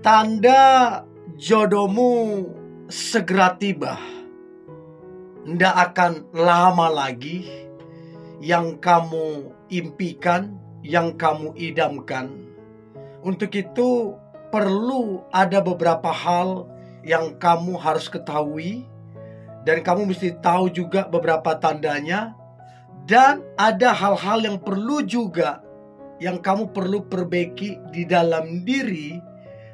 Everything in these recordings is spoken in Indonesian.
Tanda jodohmu segera tiba. Tidak akan lama lagi yang kamu impikan, yang kamu idamkan. Untuk itu perlu ada beberapa hal yang kamu harus ketahui, dan kamu mesti tahu juga beberapa tandanya. Dan ada hal-hal yang perlu juga yang kamu perlu perbaiki di dalam diri,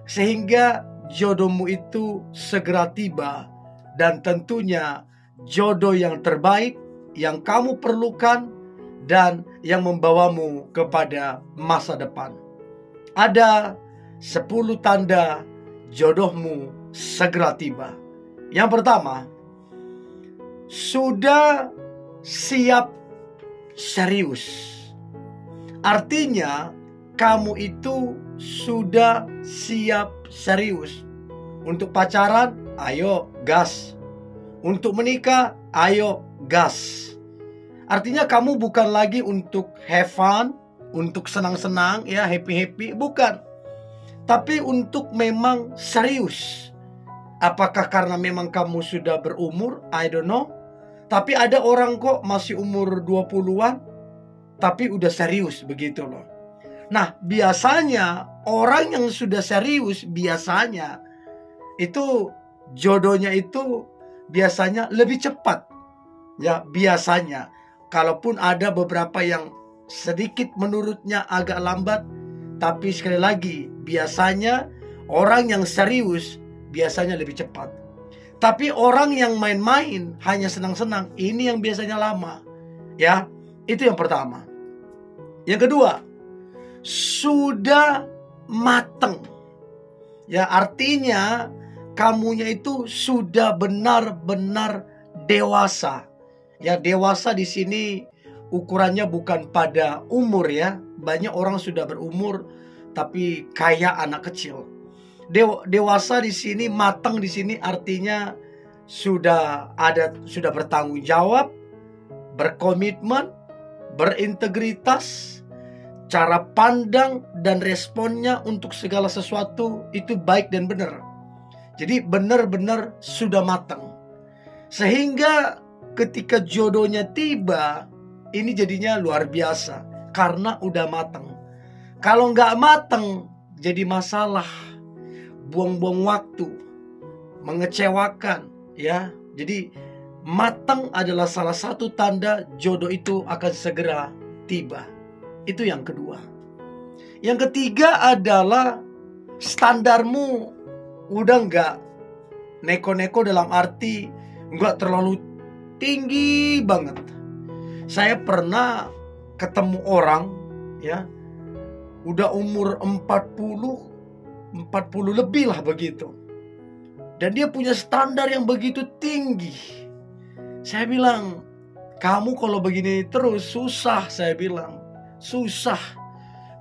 sehingga jodohmu itu segera tiba. Dan tentunya jodoh yang terbaik yang kamu perlukan dan yang membawamu kepada masa depan. Ada 10 tanda jodohmu segera tiba. Yang pertama, sudah siap serius. Artinya kamu itu sudah siap serius. Untuk pacaran, ayo gas. Untuk menikah, ayo gas. Artinya kamu bukan lagi untuk have fun, untuk senang-senang, ya happy-happy, bukan. Tapi untuk memang serius. Apakah karena memang kamu sudah berumur? I don't know. Tapi ada orang kok masih umur 20-an tapi udah serius begitu loh. Nah, biasanya orang yang sudah serius biasanya itu jodohnya itu biasanya lebih cepat. Ya, biasanya. Kalaupun ada beberapa yang sedikit menurutnya agak lambat, tapi sekali lagi biasanya orang yang serius biasanya lebih cepat. Tapi orang yang main-main, hanya senang-senang, ini yang biasanya lama. Ya, itu yang pertama. Yang kedua, sudah mateng. Ya, artinya kamunya itu sudah benar-benar dewasa. Ya, dewasa di sini ukurannya bukan pada umur ya. Banyak orang sudah berumur tapi kayak anak kecil. Dewasa di sini, matang di sini artinya sudah bertanggung jawab, berkomitmen, berintegritas, cara pandang dan responnya untuk segala sesuatu itu baik dan benar. Jadi benar-benar sudah matang. Sehingga ketika jodohnya tiba, ini jadinya luar biasa karena udah matang. Kalau nggak matang jadi masalah. Buang-buang waktu, mengecewakan, ya. Jadi matang adalah salah satu tanda jodoh itu akan segera tiba. Itu yang kedua. Yang ketiga adalah standarmu udah nggak neko-neko, dalam arti nggak terlalu tinggi banget. Saya pernah ketemu orang, ya, udah umur 40 lebih lah begitu. Dan dia punya standar yang begitu tinggi. Saya bilang, kamu kalau begini terus susah, saya bilang. Susah.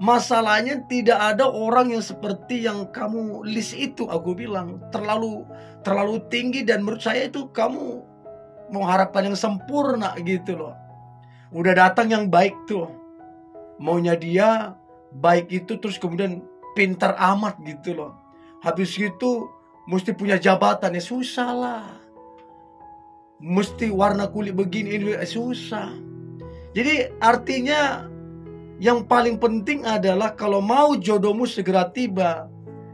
Masalahnya tidak ada orang yang seperti yang kamu list itu, aku bilang. Terlalu tinggi, dan menurut saya itu kamu mengharapkan yang sempurna gitu loh. Udah datang yang baik tuh. Maunya dia baik itu terus kemudian pintar amat gitu loh. Habis itu mesti punya jabatan, ya susah lah. Mesti warna kulit begini, ini susah. Jadi artinya yang paling penting adalah kalau mau jodohmu segera tiba,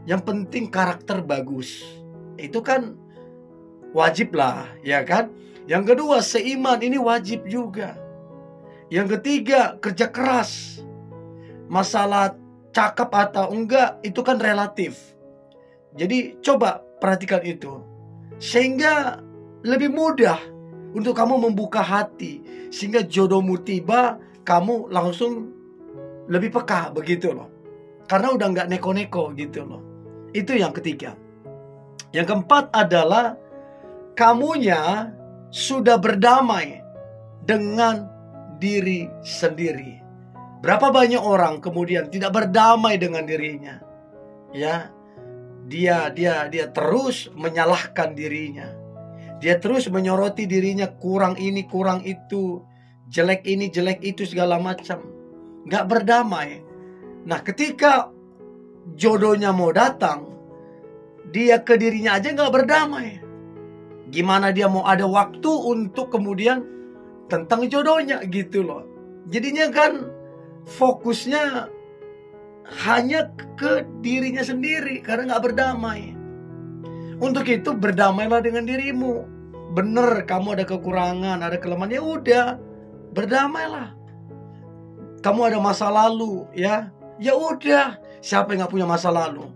yang penting karakter bagus. Itu kan wajib lah, ya kan? Yang kedua, seiman, ini wajib juga. Yang ketiga, kerja keras. Masalah cakep atau enggak itu kan relatif. Jadi coba perhatikan itu, sehingga lebih mudah untuk kamu membuka hati, sehingga jodohmu tiba, kamu langsung lebih peka begitu loh. Karena udah nggak neko-neko gitu loh. Itu yang ketiga. Yang keempat adalah kamunya sudah berdamai dengan diri sendiri. Berapa banyak orang kemudian tidak berdamai dengan dirinya. Ya, dia terus menyalahkan dirinya. Dia terus menyoroti dirinya, kurang ini, kurang itu, jelek ini, jelek itu, segala macam. Gak berdamai. Nah, ketika jodohnya mau datang, dia ke dirinya aja nggak berdamai. Gimana dia mau ada waktu untuk kemudian tentang jodohnya gitu loh. Jadinya kan fokusnya hanya ke dirinya sendiri karena nggak berdamai. Untuk itu berdamailah dengan dirimu. Bener kamu ada kekurangan, ada kelemahan, ya udah berdamailah. Kamu ada masa lalu, ya udah. Siapa yang nggak punya masa lalu?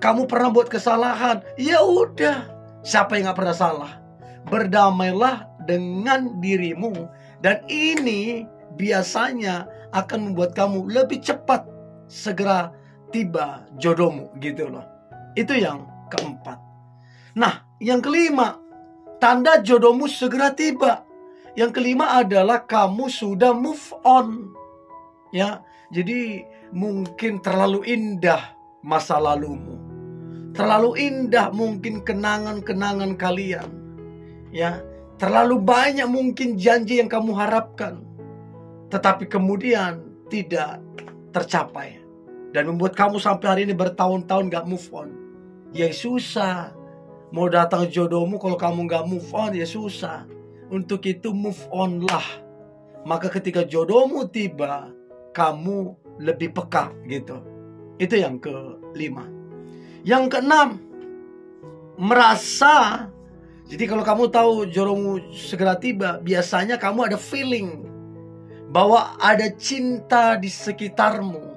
Kamu pernah buat kesalahan, ya udah. Siapa yang nggak pernah salah? Berdamailah dengan dirimu, dan ini biasanya akan membuat kamu lebih cepat segera tiba jodohmu gitu loh. Itu yang keempat. Nah, yang kelima, tanda jodohmu segera tiba. Yang kelima adalah kamu sudah move on. Ya, jadi mungkin terlalu indah masa lalumu. Terlalu indah mungkin kenangan-kenangan kalian. Ya, terlalu banyak mungkin janji yang kamu harapkan, tetapi kemudian tidak tercapai. Dan membuat kamu sampai hari ini bertahun-tahun gak move on. Ya susah. Mau datang jodohmu kalau kamu gak move on, ya susah. Untuk itu move on lah. Maka ketika jodohmu tiba, kamu lebih peka gitu. Itu yang kelima. Yang keenam, merasa. Jadi kalau kamu tahu jodohmu segera tiba, biasanya kamu ada feeling bahwa ada cinta di sekitarmu,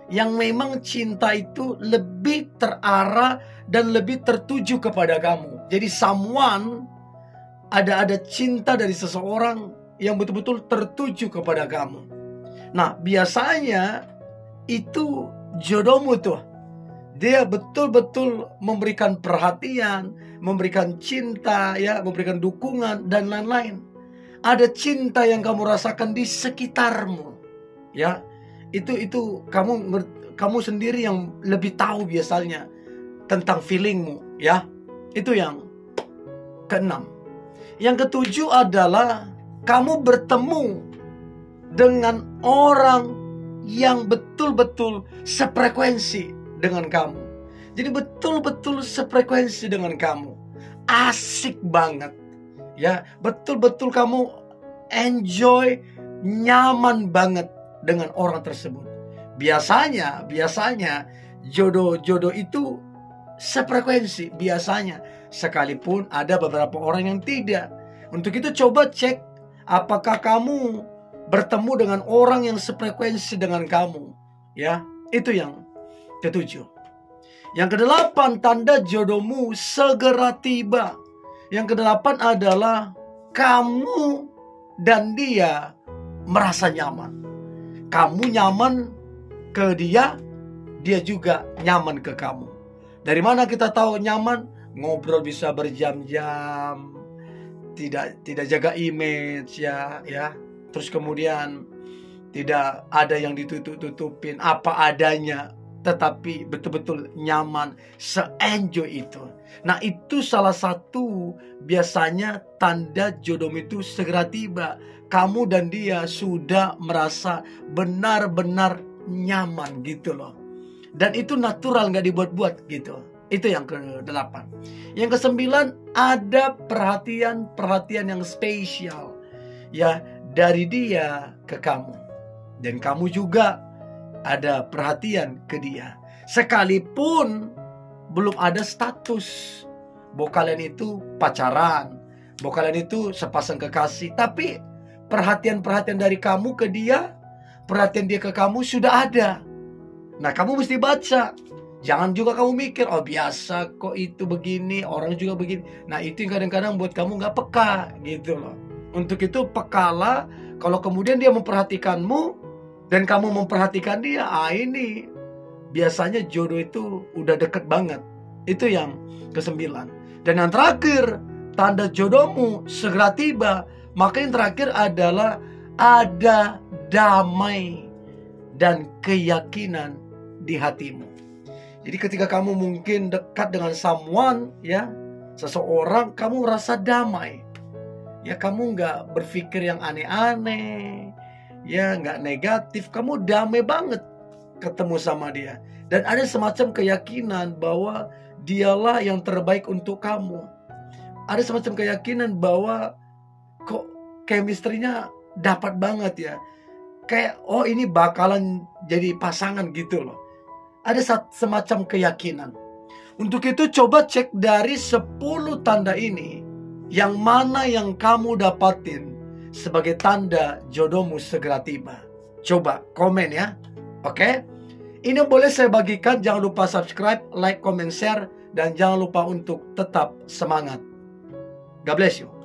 yang memang cinta itu lebih terarah dan lebih tertuju kepada kamu. Jadi someone, ada cinta dari seseorang yang betul-betul tertuju kepada kamu. Nah, biasanya itu jodohmu tuh. Dia betul-betul memberikan perhatian, memberikan cinta, ya, memberikan dukungan dan lain-lain. Ada cinta yang kamu rasakan di sekitarmu, ya. Itu kamu sendiri yang lebih tahu biasanya tentang feelingmu, ya. Itu yang keenam. Yang ketujuh adalah kamu bertemu dengan orang yang betul-betul sefrekuensi dengan kamu. Jadi betul-betul sefrekuensi dengan kamu. Asik banget. Ya, betul-betul kamu enjoy, nyaman banget dengan orang tersebut. Biasanya jodoh-jodoh itu sefrekuensi biasanya, sekalipun ada beberapa orang yang tidak. Untuk itu coba cek apakah kamu bertemu dengan orang yang sefrekuensi dengan kamu, ya. Itu yang ketujuh. Yang kedelapan, tanda jodohmu segera tiba. Yang kedelapan adalah kamu dan dia merasa nyaman. Kamu nyaman ke dia, dia juga nyaman ke kamu. Dari mana kita tahu nyaman? Ngobrol bisa berjam-jam, tidak jaga image, ya. Terus kemudian tidak ada yang ditutup-tutupin, apa adanya, tetapi betul-betul nyaman, se-enjoy itu. Nah, itu salah satu biasanya tanda jodoh itu segera tiba. Kamu dan dia sudah merasa benar-benar nyaman gitu loh. Dan itu natural, gak dibuat-buat gitu. Itu yang ke-8. Yang ke-9, ada perhatian yang spesial, ya, dari dia ke kamu. Dan kamu juga ada perhatian ke dia, sekalipun belum ada status bahwa kalian itu pacaran, bahwa kalian itu sepasang kekasih. Tapi perhatian dari kamu ke dia, perhatian dia ke kamu sudah ada. Nah, kamu mesti baca. Jangan juga kamu mikir, oh biasa kok itu begini, orang juga begini. Nah, itu yang kadang-kadang buat kamu gak peka gitu loh. Untuk itu pekalah. Kalau kemudian dia memperhatikanmu dan kamu memperhatikan dia, ini biasanya jodoh itu udah deket banget. Itu yang ke-9. Dan yang terakhir, tanda jodohmu segera tiba. Maka yang terakhir adalah ada damai dan keyakinan di hatimu. Jadi ketika kamu mungkin dekat dengan someone, ya, seseorang, kamu rasa damai. Ya, kamu gak berpikir yang aneh-aneh, ya, gak negatif. Kamu damai banget ketemu sama dia. Dan ada semacam keyakinan bahwa dialah yang terbaik untuk kamu. Ada semacam keyakinan bahwa kok chemistry-nya dapat banget ya. Kayak, oh ini bakalan jadi pasangan gitu loh. Ada semacam keyakinan. Untuk itu coba cek dari 10 tanda ini, yang mana yang kamu dapatin sebagai tanda jodohmu segera tiba. Coba komen ya. Oke? Ini boleh saya bagikan. Jangan lupa subscribe, like, comment, share. Dan jangan lupa untuk tetap semangat. God bless you.